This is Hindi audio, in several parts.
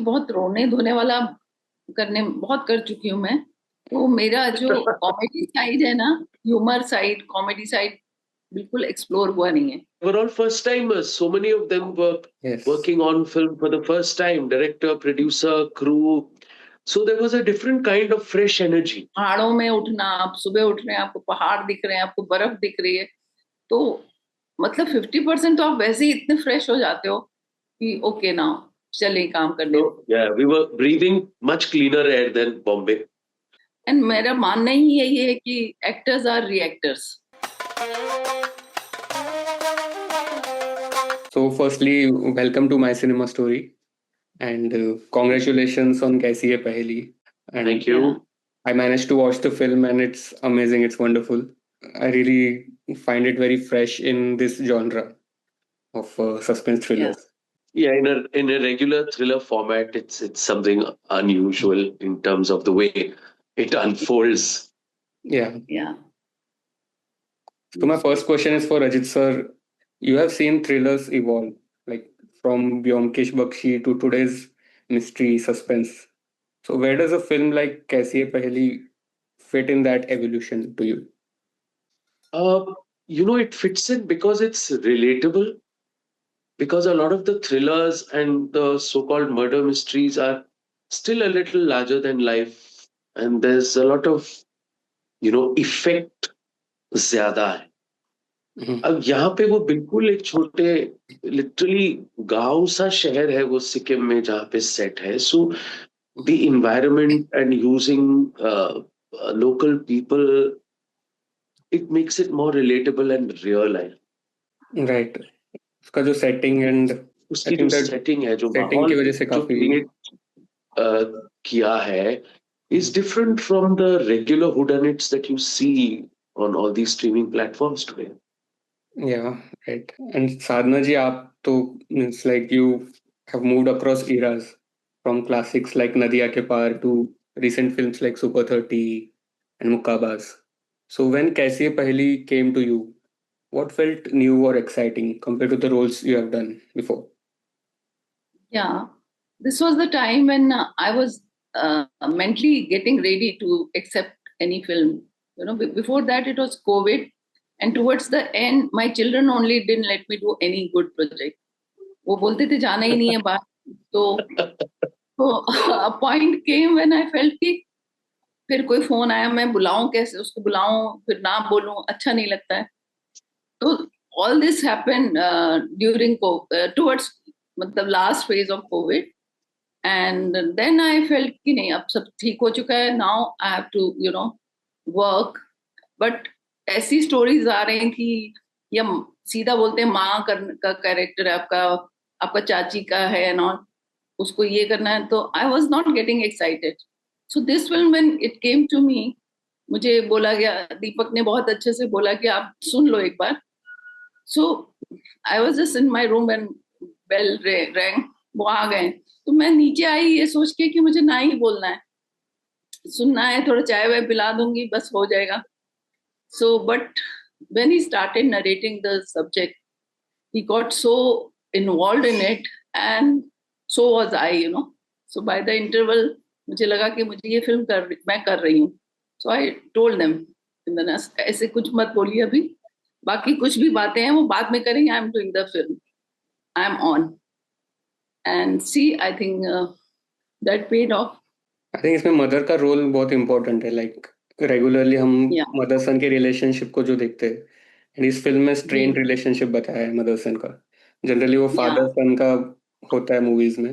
बहुत रोने धोने वाला करने बहुत कर चुकी हूँ मैं। तो मेरा जो कॉमेडी साइड है ना, ह्यूमर साइड, कॉमेडी साइड बिल्कुल एक्सप्लोर हुआ नहीं है। Were all first timers. So many of them were Yes. working on film for the first time. Director, producer, crew. So there was a different kind of fresh energy. पहाड़ों में उठना, आप सुबह उठ रहे हैं, आपको पहाड़ दिख रहे हैं, आपको बर्फ दिख रही है, तो मतलब 50% तो आप वैसे ही इतने फ्रेश हो जाते हो कि ओके ना, चले काम करने। So yeah, we were breathing much cleaner air than Bombay. And मेरा मानना ही यही है कि actors are reactors. So firstly, welcome to my cinema story, and congratulations on Kaisi Hai Paheli. And Thank you. I managed to watch the film, and it's amazing. It's wonderful. I really find it very fresh in this genre of suspense thrillers. Yeah, in a regular thriller format, it's something unusual in terms of the way it unfolds. Yeah. Yeah. So my first question is for Ajit sir. You have seen thrillers evolve, like from Byomkesh Bakshi to today's mystery suspense. So where does a film like Kaisi Hai Paheli fit in that evolution to you? It fits in because it's relatable. Because a lot of the thrillers and the so-called murder mysteries are still a little larger than life, and there's a lot of effect ज्यादा है। अब यहाँ पे वो बिल्कुल एक छोटे लिटरली गांव सा शहर है वो सिक्किम में जहाँ पे सेट है। So the environment and using local people, it makes it more relatable and real है। राइट। उसका जो सेटिंग एंड उसकी जो सेटिंग है, जो सेटिंग की माहौल वजह से जो काफी क्रिएट किया है is different from the regular whodunits that you see on all these streaming platforms today. Yeah, right. And Sadhna ji, aap to means like you have moved across eras from classics like Nadiya Ke Paar to recent films like Super 30 and Mukkabaz. So when Kaisi Hai Paheli came to you, what felt new or exciting compared to the roles you have done before? Yeah, this was the time when I was mentally getting ready to accept any film. Before that it was COVID, and towards the end, my children only didn't let me do any good project. वो बोलते थे जाना ही नहीं है बाहर। तो a point came when I felt कि फिर कोई फोन आया, मैं बुलाऊं कैसे, उसको बुलाऊं फिर ना बोलूं, अच्छा नहीं लगता है। तो all this happened during towards मतलब last phase of COVID, and then I felt कि नहीं, अब सब ठीक हो चुका है, now I have to work. But ऐसी स्टोरीज आ रही हैं कि या सीधा बोलते हैं माँ का कैरेक्टर है आपका, आपका चाची का है ना, उसको ये करना है, तो I was not getting excited. So this film when it came to me, मुझे बोला गया, दीपक ने बहुत अच्छे से बोला कि आप सुन लो एक बार। So I was just in my room and bell rang, वो आ गए। तो मैं नीचे आई ये सोच के कि मुझे ना ही बोलना है, सुनना है, थोड़ा चाय वाय पिला दूंगी, बस हो जाएगा। So, but when he started narrating the subject, he got so involved in it, and so was I. So by the interval, मुझे लगा कि मुझे ये फिल्म मैं कर रही हूँ। So I told them, ऐसे कुछ मत बोलिए अभी, बाकी कुछ भी बातें हैं वो बाद में करेंगे, I am doing the film, I am on, and see, I think that paid off. I think इसमें मदर का रोल बहुत इम्पोर्टेंट है। लाइक रेगुलरली हम Yeah. मदर सन के रिलेशनशिप को जो देखते हैं, एंड इस फिल्म में स्ट्रेन रिलेशनशिप बताया है मदर सन का। जनरली वो फादर सन का होता है मूवीज में।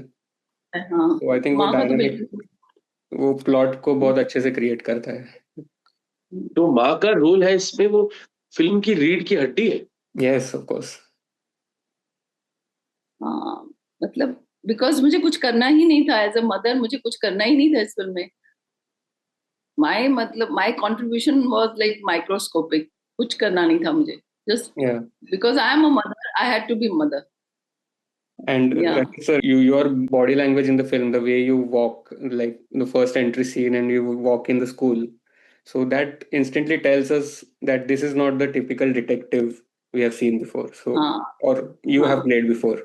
तो आई थिंक वो डायनामिक, वो प्लॉट को बहुत अच्छे से क्रिएट करता है। तो माँ का रोल है इसमें, वो फिल्म की रीढ़ की हड्डी है। Yes, of course. मतलब बिकॉज मुझे कुछ करना ही नहीं था एज अ मदर, मुझे कुछ करना ही नहीं था इस फिल्म में। My contribution was like microscopic, कुछ करना नहीं था मुझे, just because I am a mother, I had to be mother. And sir, your body language in the film, the way you walk, like the first entry scene and you walk in the school, so that instantly tells us that this is not the typical detective we have seen before. So, or you have played before.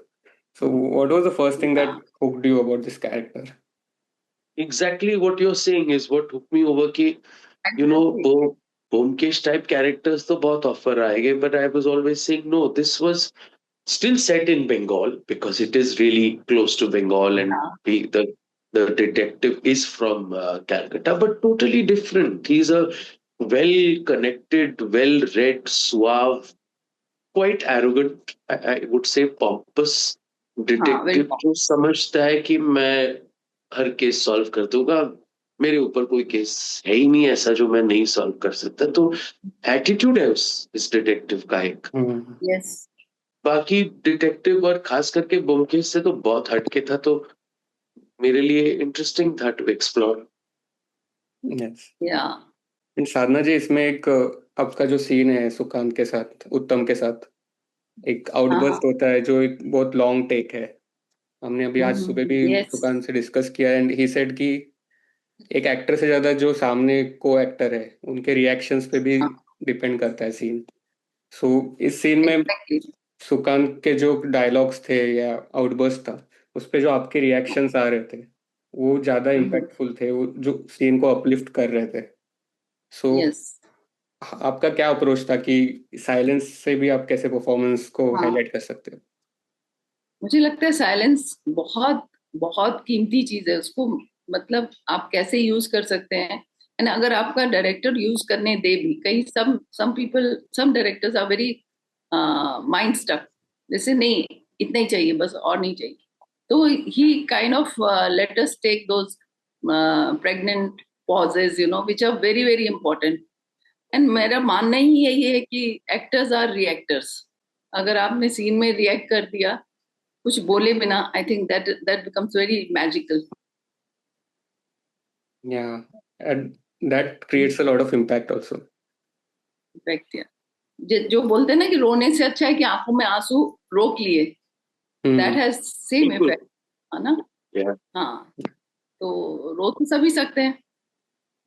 So what was the first thing that hooked you about this character? Exactly what you're saying is what hooked me over कि Exactly. Bomkesh type characters तो बहुत offer आएंगे, but I was always saying no, this was still set in Bengal because it is really close to Bengal, and Yeah. the detective is from Calcutta, but totally different. He's a well connected, well read, suave, quite arrogant, I would say pompous हाँ, very डिटेक्टिव जो समझता है कि मैं हर केस सॉल्व कर दूंगा, मेरे ऊपर कोई केस है ही नहीं ऐसा जो मैं नहीं सॉल्व कर सकता। तो एटीट्यूड है इस डिटेक्टिव का एक। yes. बाकी डिटेक्टिव और खास करके ब्योमकेश से तो बहुत हटके था, तो मेरे लिए इंटरेस्टिंग था टू एक्सप्लोर। Yes. Yeah. साधना जी, इसमें एक आपका जो सीन है सुकांत के साथ, उत्तम के साथ, एक हाँ, आउटबर्स्ट होता है जो एक बहुत लॉन्ग टेक है। हमने अभी आज सुबह भी yes. सुकांत से डिस्कस किया एंड ही सेड कि एक एक्टर से ज्यादा जो सामने को एक्टर है उनके रिएक्शंस पे भी हाँ, डिपेंड करता है सीन। सो इस सीन में exactly. सुकांत के जो डायलॉग्स थे या आउटबर्स्ट था, उस पे जो आपके रिएक्शंस आ रहे थे वो ज्यादा इम्पैक्टफुल थे, वो जो सीन को अपलिफ्ट कर रहे थे। सो Yes. आपका क्या अप्रोच था कि साइलेंस से भी आप कैसे परफॉर्मेंस को हाँ, हाईलाइट कर सकते हो? मुझे लगता है साइलेंस बहुत बहुत कीमती चीज है। उसको मतलब आप कैसे यूज कर सकते हैं, एंड अगर आपका डायरेक्टर यूज करने दे भी, कई some people, some directors are very mind stuck, जैसे नहीं इतना ही चाहिए बस और नहीं चाहिए। तो ही kind of let us take those pregnant pauses, which are very very important. And मेरा मानना ही यही है कि एक्टर्स आर रिएक्टर्स। अगर आपने सीन में रिएक्ट कर दिया कुछ बोले बिना, I think that becomes very magical. Yeah, and that creates a lot of impact also. In fact जो बोलते हैं ना कि रोने से अच्छा है कि आंखों में आंसू रोक लिए, दैट Hmm. हैज सेम बिल्कुल। इफेक्ट, है ना? Yeah. हाँ, तो रो तो सभी सकते हैं,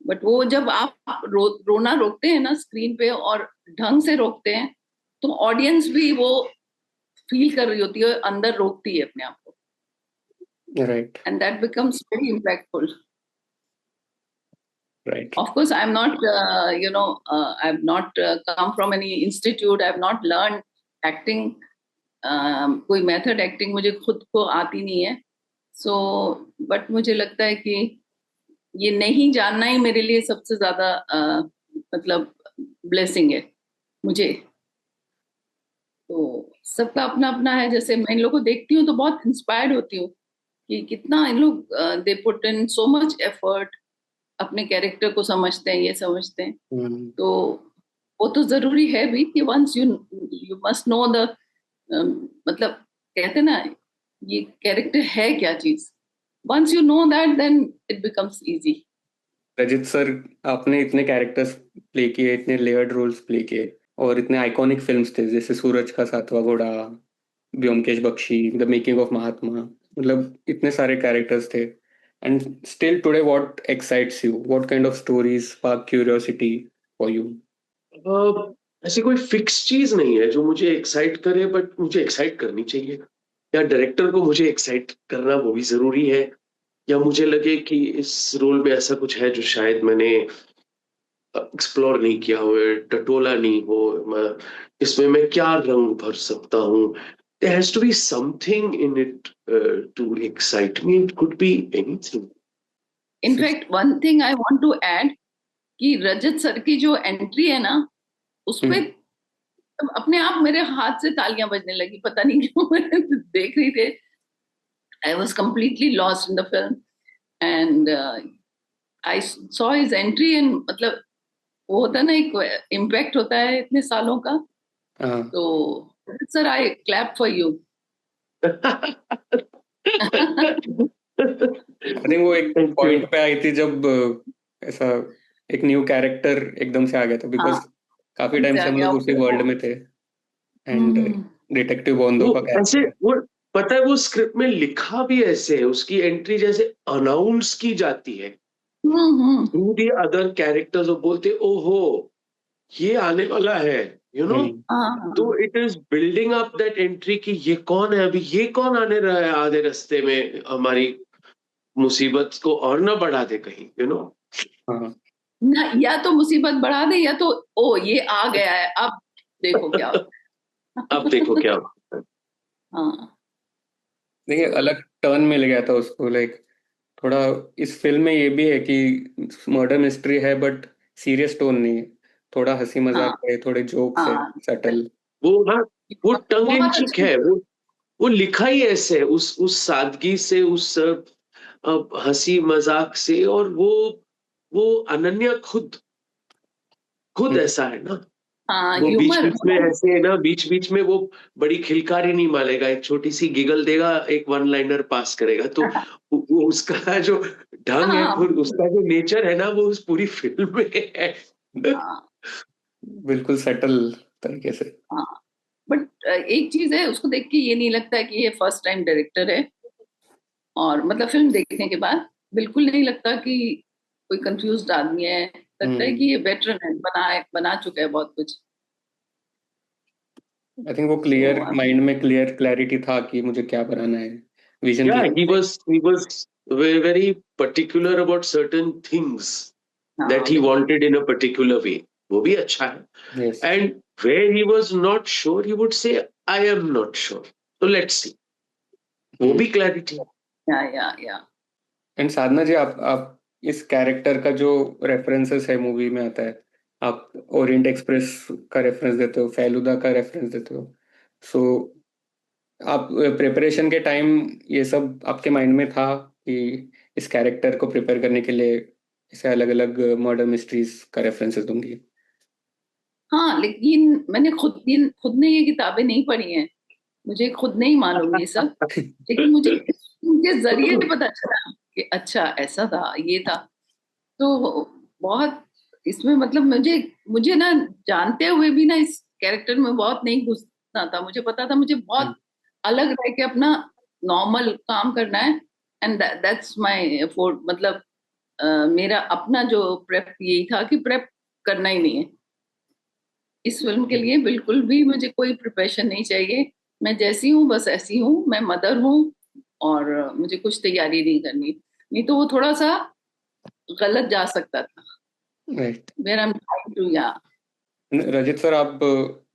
बट वो जब आप रोना रोकते हैं ना स्क्रीन पे और ढंग से रोकते हैं, तो ऑडियंस भी वो फील कर रही होती है, अंदर रोकती है अपने आप को, Right, and that becomes very impactful. right. Of course, I'm not, I've not come from any institute. I've not learned acting. कोई मेथड एक्टिंग मुझे खुद को आती नहीं है। सो बट मुझे लगता है कि ये नहीं जानना ही मेरे लिए सबसे ज्यादा मतलब ब्लेसिंग है मुझे। तो सबका अपना अपना है। जैसे मैं इन लोगों को देखती हूँ तो बहुत इंस्पायर्ड होती हूँ कि कितना इन लोग they put in so much effort, अपने कैरेक्टर को समझते हैं, ये समझते हैं। Hmm. तो वो तो जरूरी है भी कि once you you must know the, मतलब कहते हैं ना, ये कैरेक्टर है क्या चीज। Once you know that then it becomes easy. Rajit sir, आपने इतने कैरेक्टर्स प्ले किए, इतने लेयर्ड रोल्स प्ले किए और इतने आइकॉनिक फिल्म्स थे जैसे सूरज ka Satvan Ghoda, Byomkesh Bakshi, the making of Mahatma, मतलब इतने सारे कैरेक्टर्स थे। And still today what excites you, what kind of stories spark curiosity for you? ऐसी कोई फिक्स चीज नहीं है जो मुझे एक्साइट करे, बट मुझे एक्साइट करनी चाहिए, या डायरेक्टर को मुझे एक्साइट करना वो भी जरूरी है, या मुझे लगे कि इस रोल में ऐसा कुछ है जो शायद मैंने एक्सप्लोर नहीं किया हो, टटोला नहीं हो, इसमें मैं क्या रंग भर सकता हूँ। There has to be something in it to excite me. It could be anything. In fact one thing I want to add कि रजत सर की जो एंट्री है ना, उसपे अपने आप मेरे हाथ से तालियां बजने लगी, पता नहीं क्यों। मैं देख रही थी, I was completely lost in the film, and I saw his entry, and मतलब वो होता है ना, एक इम्पैक्ट होता है इतने सालों का। हाँ, तो sir I clap for you. I think वो एक Thank you. पॉइंट पे आई थी जब ऐसा एक न्यू कैरेक्टर एकदम से आ गया था, बिकॉज हाँ, काफी टाइम से आ से हम गया लोग उसी वर्ल्ड वो। में थे। एंड डिटेक्टिव बोंदो वो का ऐसे कैरेक्टर। वो पता है वो स्क्रिप्ट में लिखा भी ऐसे है, उसकी एंट्री जैसे अनाउंस की जाती है हम्म, थ्रू दी अदर कैरेक्टर्स, और बोलते ओहो ये आने वाला है, यू नो. हाँ तो it is building up that entry कि ये कौन है, अभी ये कौन आने रहा है आधे रास्ते में हमारी मुसीबत को और ना बढ़ा दे कहीं, यू नो. हाँ ना, या तो मुसीबत बढ़ा दे या तो ओ ये आ गया है अब देखो क्या होता अब देखो है। क्या होता है. हाँ देखिए, तो अलग टर्न मिल गया था उसको, लाइक थोड़ा इस फिल्म में ये भी है कि मर्डर मिस्ट्री है बट सीरियस टोन नहीं है, थोड़ा हंसी हाँ मजाक है, थोड़े जोक्स है, हाँ सटल। वो, हाँ, वो टंग इन बहुत चिक अच्छी। है. वो लिखा ही ऐसे है, उस सादगी से, उस हंसी मजाक से. और वो अनन्या खुद ऐसा है ना. हाँ वो बीच ह्यूमर बीच में ऐसे है ना, बीच बीच में वो बड़ी खिलकारी नहीं मारेगा, एक छोटी सी गिगल देगा, एक वन लाइनर पास करेगा. तो वो उसका जो ढंग है, हाँ फिर उसका जो नेचर है ना, वो उस पूरी फिल्म में है. हाँ बिल्कुल सटल तरीके से। हाँ। बट एक चीज है, उसको देख के ये नहीं लगता है कि ये फर्स्ट टाइम डायरेक्टर है, और मतलब फिल्म देखने के बाद बिल्कुल नहीं लगता कि कोई कंफ्यूज्ड आदमी है, लगता है कि हम्म। ये वेटरन है, बना चुका है बहुत कुछ। आई थिंक वो तो क्लियर माइंड में, क्लियर क्लैरिटी था कि मुझे क्या बनाना है, vision Yeah, clear. he was very, very particular about certain things that हाँ he बिल्कुल। wanted in a particular way. वो भी अच्छा है. Yes. And where he was not sure, he would say, I am not sure. So let's see. वो भी clarity. या एंड साधना जी, आप इस कैरेक्टर का जो रेफरेंसेस है मूवी में आता है, आप ओरिएंट एक्सप्रेस का रेफरेंस देते हो, फेलुदा का रेफरेंस देते हो, सो आप प्रिपरेशन के टाइम ये सब आपके माइंड में था कि इस कैरेक्टर को प्रिपेयर करने के लिए इसे अलग अलग मर्डर मिस्ट्रीज का रेफरेंसेस दूंगी? हाँ, लेकिन मैंने खुद ने ये किताबें नहीं पढ़ी हैं, मुझे खुद नहीं मालूम ये सब। लेकिन मुझे उनके जरिए पता चला कि अच्छा ऐसा था, ये था। तो बहुत इसमें मतलब मुझे मुझे ना, जानते हुए भी ना इस कैरेक्टर में बहुत नहीं घुसना था। मुझे पता था मुझे बहुत अलग रह के अपना नॉर्मल काम करना है, एंड दैट्स माय एफर्ट। मतलब मेरा अपना जो प्रेप यही था कि प्रेप करना ही नहीं है इस फिल्म के लिए, बिल्कुल भी मुझे कोई प्रिपरेशन नहीं चाहिए। मैं जैसी हूँ बस ऐसी हूँ, मैं मदर हूँ, और मुझे कुछ तैयारी नहीं करनी। नहीं तो वो थोड़ा सा गलत जा सकता था। Right. Where I am trying to, या रजित सर, आप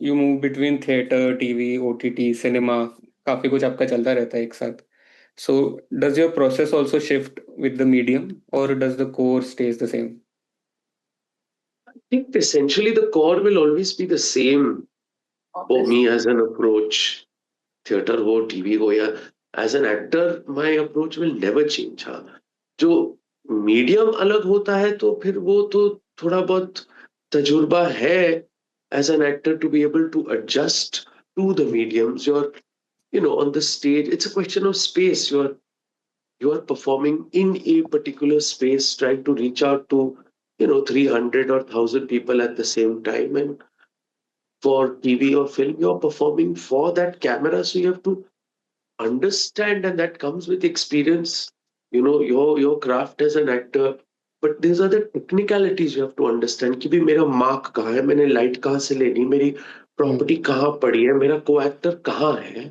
you move between theatre, TV, OTT, cinema, काफी कुछ आपका चलता रहता है एक साथ, so does your process also shift with the medium और does the core stays the same? I think essentially the core will always be the same for me obviously. as an approach. Theater हो, TV हो, या as an actor, my approach will never change. हाँ, जो मीडियम अलग होता है तो फिर वो तो थोड़ा बहुत तजुर्बा है as an actor to be able to adjust to the mediums. You're, on the stage, it's a question of space. You are performing in a particular space, trying to reach out to 300 or 1,000 people at the same time. And for TV or film, you're performing for that camera, so you have to understand, and that comes with experience, your craft as an actor. But these are the technicalities you have to understand कि भी मेरा मार्क कहाँ है, मैंने लाइट कहाँ से लेनी, मेरी प्रॉपर्टी कहाँ पड़ी है, मेरा को एक्टर कहाँ है.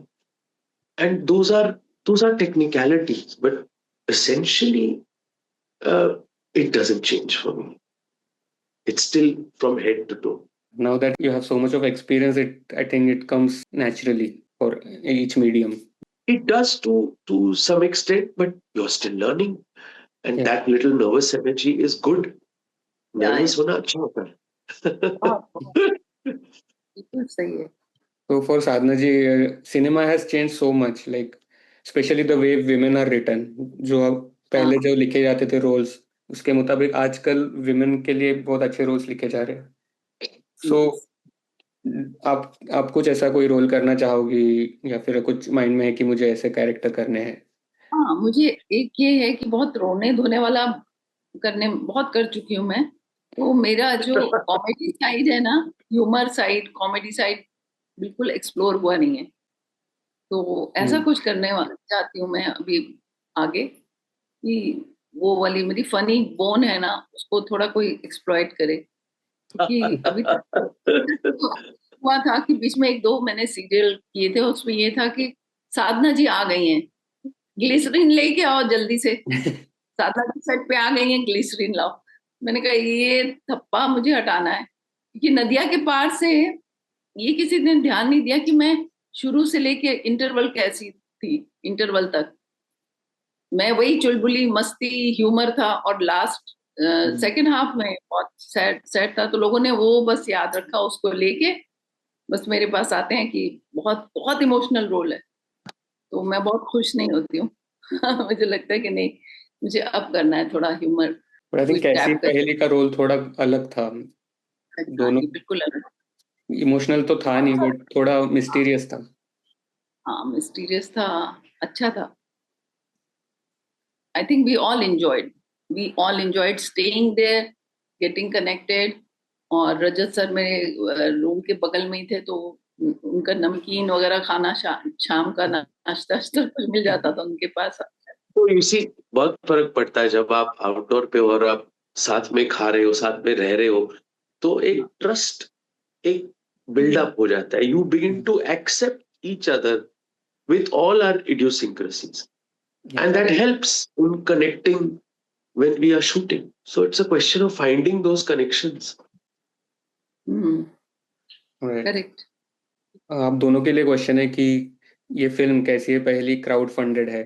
And those are technicalities, but essentially uh, it doesn't change for me. It's still from head to toe. Now that you have so much of experience, I think it comes naturally for each medium. It does to some extent, but you're still learning, and Yeah. that little nervous energy is good. या Nervous होना अच्छा होता है. बिल्कुल सही है। So for Sadhana ji, cinema has changed so much, like especially the way women are written. जो अब पहले हाँ जो लिखे जाते थे रोल्स, उसके मुताबिक आजकल विमेन के लिए बहुत अच्छे रोल्स लिखे जा रहे हैं. सो आप कुछ ऐसा कोई रोल करना चाहोगी, या फिर कुछ माइंड में है कि मुझे ऐसे कैरेक्टर करने हैं? हाँ, मुझे एक ये है कि बहुत रोने धोने वाला करने बहुत कर चुकी हूँ मैं। तो मेरा जो कॉमेडी साइड है ना, ह्यूमर साइड, कॉमेडी साइड बिल्कुल एक्सप्लोर हुआ नहीं है। तो ऐसा हम्म। कुछ करने चाहती हूँ मैं अभी आगे, कि वो वाली मेरी फनी बोन है ना, उसको थोड़ा कोई एक्सप्लॉइट करे, क्योंकि अभी तक तो हुआ था कि बीच में 1-2 मैंने सीरियल किए थे, उसमें ये था कि साधना जी आ गई हैं, ग्लिसरीन लेके आओ जल्दी से, साधना जी सेट पे आ गई हैं, ग्लिसरीन लाओ। मैंने कहा ये थप्पा मुझे हटाना है, क्योंकि नदिया के पार से ये किसी ने ध्यान नहीं दिया कि मैं शुरू से लेके इंटरवल कैसी थी, इंटरवल तक मैं वही चुलबुली मस्ती ह्यूमर था, और लास्ट सेकंड हाफ में बहुत सैड सैड था, तो लोगों ने वो बस याद रखा उसको लेके, बस मेरे पास आते हैं कि बहुत बहुत इमोशनल रोल है, तो मैं बहुत खुश नहीं होती हूँ। मुझे लगता है कि नहीं, मुझे अब करना है थोड़ा ह्यूमर बट आई को थिंक कैसी टैप करके। पहेली का रोल थोड़ा अलग था। हाँ दोनों जी, बिल्कुल अलग। इमोशनल तो था नहीं, बट थोड़ा मिस्टीरियस था। हाँ मिस्टीरियस था, अच्छा था। I think we all enjoyed. We all enjoyed staying there, getting connected. और रजत सर मेरे रूम के बगल में ही थे, तो उनका नमकीन वगैरह खाना शाम का नाश्ता वाश्ता कुछ मिल जाता था उनके पास। तो इसी बहुत फर्क पड़ता है जब आप आउटडोर पे हो और आप साथ में खा रहे हो, साथ में रह रहे हो, तो एक ट्रस्ट, एक बिल्डअप हो जाता है. You begin to accept each other with all our idiosyncrasies, and that Correct. helps in connecting when we are shooting. So it's a question of finding those connections. Right. Correct. आप दोनों के लिए क्वेश्चन है कि ये फिल्म कैसी है? पहली क्राउड फंडेड है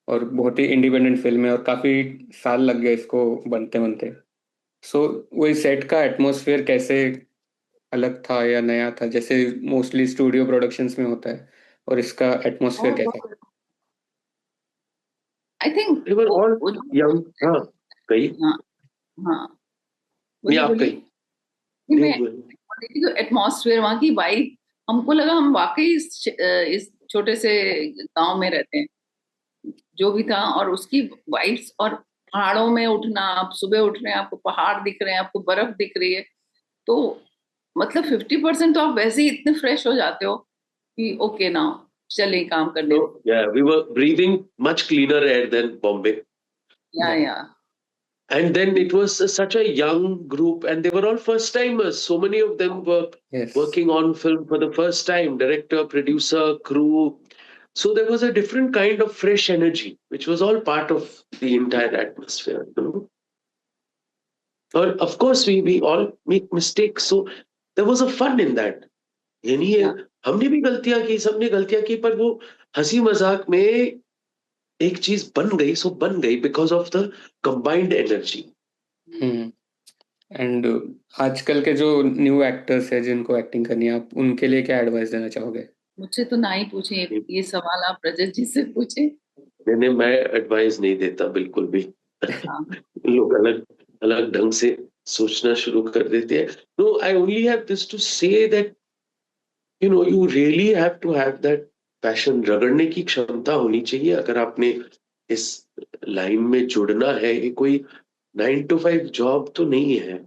और बहुत ही इंडिपेंडेंट फिल्म है और काफी साल लग गए इसको बनते बनते। सो वही सेट का एटमॉस्फेयर कैसे अलग था या नया था, जैसे मोस्टली स्टूडियो प्रोडक्शंस में होता है, और इसका एटमॉस्फेयर कैसा है? I think They were all वो young. हाँ, कही. हाँ हाँ, नहीं, बोलिए आप बोलिए। कही. नहीं, नहीं मैं बोल. बोल रही थी कि एटमॉस्फेयर वहाँ की वाइब, हमको लगा हम वाकई इस छोटे से गांव में रहते हैं, जो भी था। और उसकी वाइब्स, और पहाड़ों में उठना, आप सुबह उठ रहे हैं, आपको पहाड़ दिख रहे हैं, आपको बर्फ दिख रही है, तो मतलब 50% तो आप वैसे ही इतने फ्रेश हो जाते हो कि ओके नाउ चले काम करने। So yeah, we were breathing much cleaner air than Bombay. या And then it was such a young group, and they were all first timers. So many of them were Yes. working on film for the first time, director, producer, crew. So there was a different kind of fresh energy, which was all part of the entire atmosphere. You know? Or of course, we all make mistakes. So there was a fun in that. ये नहीं है, हमने भी गलतियां की, सबने गलतियां की, पर वो हंसी मजाक में एक चीज बन गई, सो बन गई because of the combined energy. And आजकल के जो न्यू एक्टर्स है जिनको एक्टिंग करनी है, आप उनके लिए क्या एडवाइस देना चाहोगे? मुझसे तो ना ही पूछे, ये सवाल आप रजत जी से पूछे। मैंने मैं एडवाइस नहीं देता बिल्कुल भी. हाँ लोग अलग अलग ढंग से सोचना शुरू कर देते हैं. No, I only have this to say that you really have to have that passion. रगड़ने की क्षमता होनी चाहिए अगर आपने इस लाइन में जुड़ना है. ये कोई 9 to 5 जॉब तो नहीं है.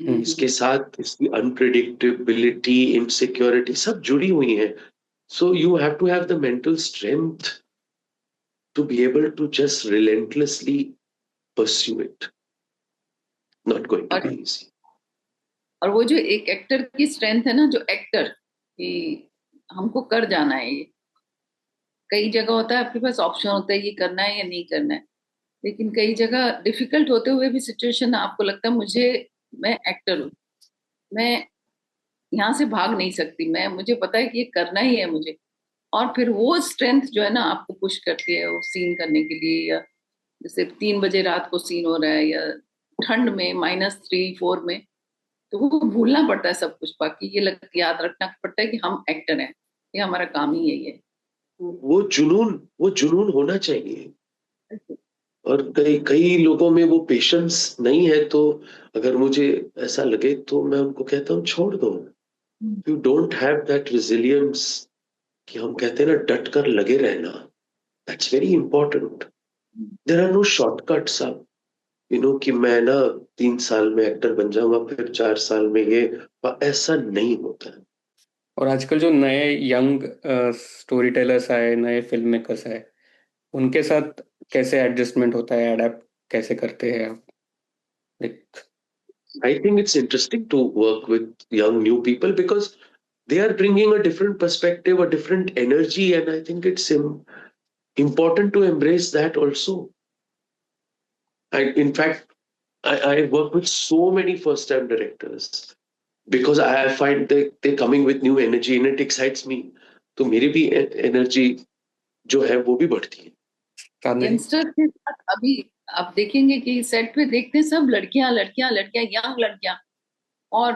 इसके साथ इसकी अनप्रिडिक्टेबिलिटी, इनसिक्योरिटी सब जुड़ी हुई है. So you have to have the mental strength to be able to just relentlessly pursue it. Not going to और be easy. और वो जो एक एक्टर की स्ट्रेंथ है ना, जो एक्टर कि हमको कर जाना है ये। कई जगह होता है आपके पास ऑप्शन होता है ये करना है या नहीं करना है, लेकिन कई जगह डिफिकल्ट होते हुए भी सिचुएशन आपको लगता है मुझे, मैं एक्टर हूँ, मैं यहाँ से भाग नहीं सकती, मैं, मुझे पता है कि ये करना ही है मुझे। और फिर वो स्ट्रेंथ जो है ना आपको पुश करती है वो सीन करने के लिए, या जैसे 3 बजे रात को सीन हो रहा है, या ठंड में -3-4 में, तो वो भूलना पड़ता है सब कुछ, बाकी ये याद रखना पड़ता है कि हम एक्टर हैं, ये हमारा काम ही यही है। वो जुनून होना चाहिए. और कई कई लोगों में वो पेशेंस नहीं है. तो अगर मुझे ऐसा लगे तो मैं उनको कहता हूँ छोड़ दो. You don't have that resilience कि हम कहते हैं ना डट कर लगे रहना. That's very important. There are no shortcuts. आप कि मैं ना 3 साल में एक्टर बन जाऊंगा, फिर 4 साल में ये, ऐसा नहीं होता है. और आजकल जो नए यंग स्टोरी टेलर्स आए, नए फिल्म मेकर्स आए, उनके साथ कैसे एडजस्टमेंट होता है, अडेप्ट कैसे करते हैं आप? Like, I think it's interesting to work with young new people because they are bringing a different perspective, a different energy, and I think it's important to embrace that also. In fact, I work with so many first-time directors because I find they're coming with new energy and it excites me. तो मेरी भी एनर्जी जो है वो भी बढ़ती है. साधना जी. यंगस्टर के साथ अभी आप देखेंगे कि सेट पे देखते हैं सब लड़कियां लड़कियां लड़कियां, यंग लड़कियां, और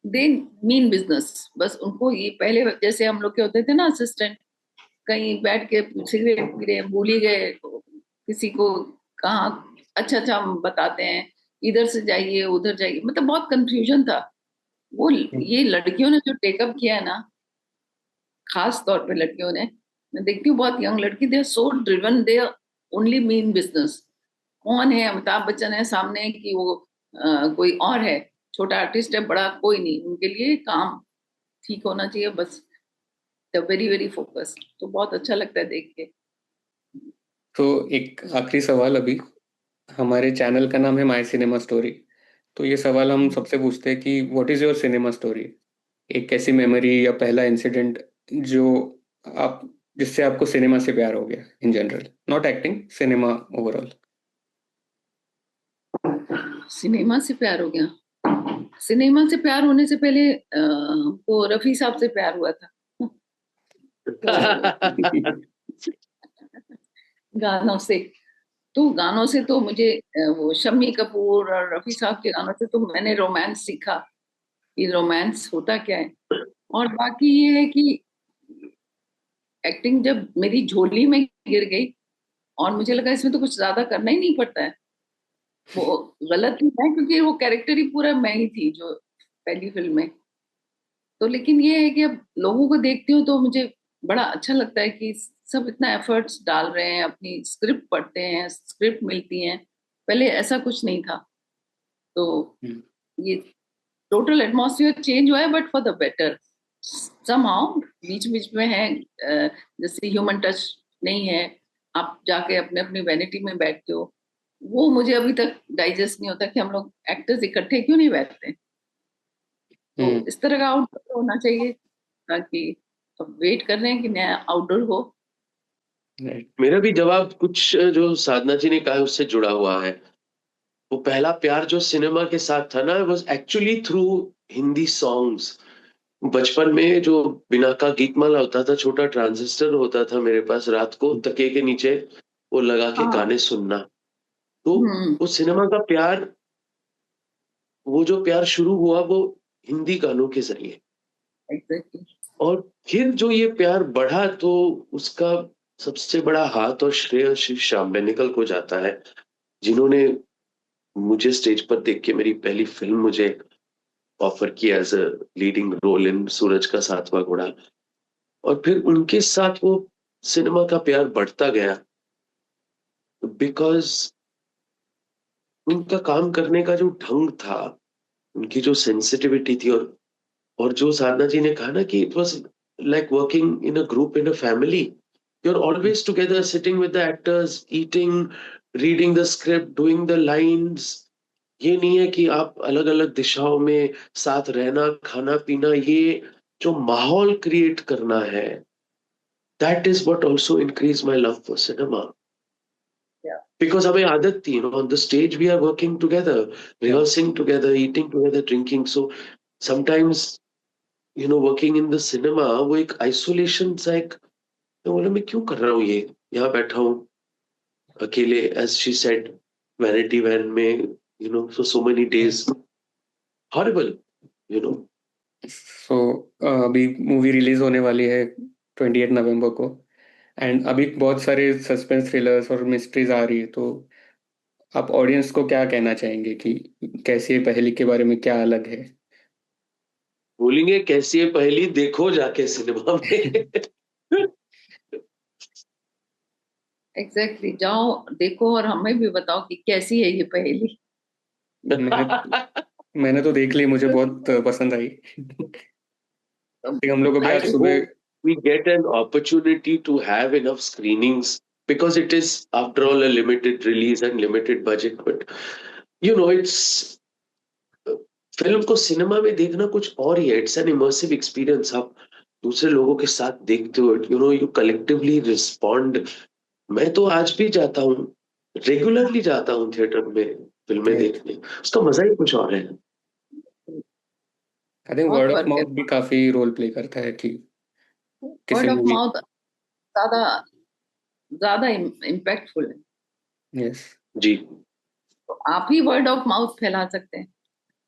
दे मीन बिजनेस. बस उनको ये पहले जैसे हम लोग के होते थे ना असिस्टेंट, कहीं बैठ के सिगरेट पी रहे, भूल ही गए किसी को कहाँ अच्छा अच्छा हम बताते हैं, इधर से जाइए उधर जाइए, मतलब बहुत कंफ्यूजन था. वो ये लड़कियों ने जो टेकअप किया है ना, खास तौर पे लड़कियों ने, मैं देखती हूँ बहुत यंग लड़की, they are so driven, they only mean business. कौन है, अमिताभ बच्चन है सामने कि वो कोई और है, छोटा आर्टिस्ट है, बड़ा कोई नहीं, उनके लिए काम ठीक होना चाहिए बस. Very very focused. तो बहुत अच्छा लगता है देख के. तो एक आखिरी सवाल अभी. हमारे चैनल का नाम है माय सिनेमा स्टोरी. तो ये सवाल हम सबसे पूछते हैं कि what is your cinema story. एक ऐसी मेमोरी या पहला इंसिडेंट जो आप जिससे आपको सिनेमा से प्यार हो गया in general, not acting, cinema overall. Cinema से प्यार हो गया. सिनेमा से प्यार होने से पहले हमको रफी साहब से प्यार हुआ था. गानों से. तो गानों से तो मुझे वो शम्मी कपूर और रफी साहब के गानों से तो मैंने रोमांस सीखा कि रोमांस होता क्या है. और बाकी ये है कि एक्टिंग जब मेरी झोली में गिर गई और मुझे लगा इसमें तो कुछ ज्यादा करना ही नहीं पड़ता है, वो गलत ही है क्योंकि वो कैरेक्टर ही पूरा मैं ही थी जो पहली फिल्म में. तो लेकिन ये है कि अब लोगों को देखती हूँ तो मुझे बड़ा अच्छा लगता है कि सब इतना एफर्ट्स डाल रहे हैं, अपनी स्क्रिप्ट पढ़ते हैं, स्क्रिप्ट मिलती हैं. पहले ऐसा कुछ नहीं था. तो ये टोटल एटमॉस्फेयर चेंज हुआ है but for the better somehow. बीच बीच में है जैसे ह्यूमन टच नहीं है, आप जाके अपने अपनी वैनिटी में बैठते हो. वो मुझे अभी तक डाइजेस्ट नहीं होता कि हम लोग एक्टर्स इकट्ठे क्यों नहीं बैठते. तो इस तरह का आउटडोर होना चाहिए ताकि अब वेट कर रहे हैं कि नया आउटडोर हो. मेरा भी जवाब कुछ जो साधना जी ने कहा है उससे जुड़ा हुआ है. वो पहला प्यार जो सिनेमा के साथ था ना, was actually through Hindi songs. बचपन में जो बिना का गीतमाला होता था, छोटा ट्रांजिस्टर होता था मेरे पास, रात को तकिए के नीचे वो लगा के गाने सुनना. तो वो सिनेमा का प्यार, वो जो प्यार शुरू हुआ वो हिंदी गानों के जरिए. Exactly. और फिर जो ये प्यार बढ़ा तो उसका सबसे बड़ा हाथ और श्रेय शिव श्याम बेनेगल को जाता है, जिन्होंने मुझे स्टेज पर देख के मेरी पहली फिल्म मुझे ऑफर की as a leading role in Suraj ka Satvan घोड़ा. और फिर उनके साथ वो सिनेमा का प्यार बढ़ता गया बिकॉज उनका काम करने का जो ढंग था, उनकी जो सेंसिटिविटी थी, और जो साधना जी ने कहा ना कि it was like working in a group, in a family. You are always together, sitting with the actors, eating, reading the script, doing the lines. ये नहीं है कि आप अलग अलग दिशाओं में साथ रहना, खाना पीना, ये जो माहौल क्रिएट करना है, that is what also increase my love for cinema. Because हमें आदत थी, on the stage we are working together, rehearsing together, eating together, drinking. So sometimes working in the cinema, वो एक isolation सा एक, मैं बोला मैं क्यों कर रहा हूँ ये, यहाँ बैठा हूँ अकेले, as she said, vanity van में, for so many days. Horrible, you know. So अभी मूवी रिलीज होने वाली है 28 नवंबर को, एंड अभी बहुत सारे सस्पेंस थ्रिलर्स और मिस्ट्रीज आ रही है. तो आप ऑडियंस को क्या कहना चाहेंगे कि कैसी है पहली के बारे में, क्या अलग है? बोलेंगे कैसी है पहली, देखो जाके सिनेमा में. एग्जैक्टली. जाओ देखो और हमें भी बताओ कि कैसी है ये पहेली. मैंने तो देख ली, मुझे बहुत पसंद आई. हम लोग को भी आज I सुबह hope we get an opportunity to have enough screenings because it is, after all, a limited release and limited budget. But it's film को सिनेमा में देखना कुछ और ही है, इट्स एन इमर्सिव एक्सपीरियंस। आप दूसरे लोगों के साथ देखते हो, यू कलेक्टिवली रिस्पॉन्ड। मैं तो आज भी जाता हूँ, रेगुलरली जाता हूँ थिएटर में फिल्में राइट। देखने, उसका मजा ही कुछ और है। आई थिंक बहुत वर्ड ऑफ फर्क है। माउथ भी काफी रोल प्ले करता है कि किसी वर्ड ऑफ मूवी। माउथ ज्यादा ज्यादा इम्पैक्टफुल है। यस। जी। तो आप ही वर्ड ऑफ माउथ फैला सकते हैं।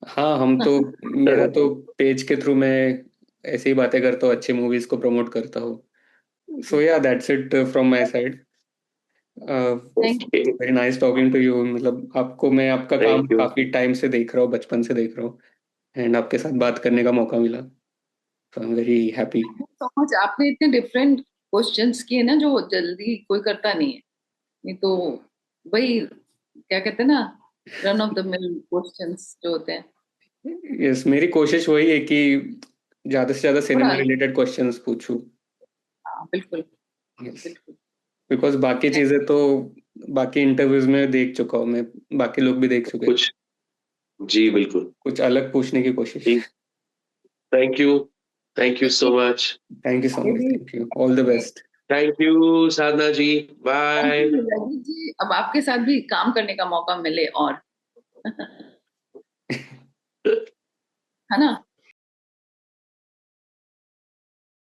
हाँ, हम तो, मेरा तो पेज के थ्रू मैं ऐसी ही बातें करता हूँ, अच्छी मूवीज को प्रमोट करता हूँ। So yeah that's it from my side. Thank okay, very nice talking to you. मतलब आपको, मैं आपका काम थैंक यू। काफी टाइम से देख रहा हूँ, बचपन से देख रहा हूँ, एंड आपके साथ बात करने का मौका मिला, so I am very happy. You so much. आपने इतने डिफरेंट क्वेश्चंस किए ना जो जल्दी कोई करता नहीं है। नहीं तो वही क्या कहते हैं ना, run of the mill questions जो होते हैं। यस, मेरी कोशिश वही है कि ज्यादा से ज्यादा थोड़ा सिनेमा रिलेटेड क्वेश्चंस पूछूं। हाँ, बिल्कुल यस, बिल्कुल। बिकॉज बाकी चीजें तो बाकी इंटरव्यूज में देख चुका हूँ मैं, बाकी लोग भी देख चुके हैं। कुछ, जी बिल्कुल। कुछ अलग पूछने की कोशिश। Thank you, thank you so much. Thank you so ये मच, भी thank you, all the best. Thank you Sadhana ji, thank bye. You Rajnish ji. अब आपके साथ भी काम करने का मौका मिले और है ना।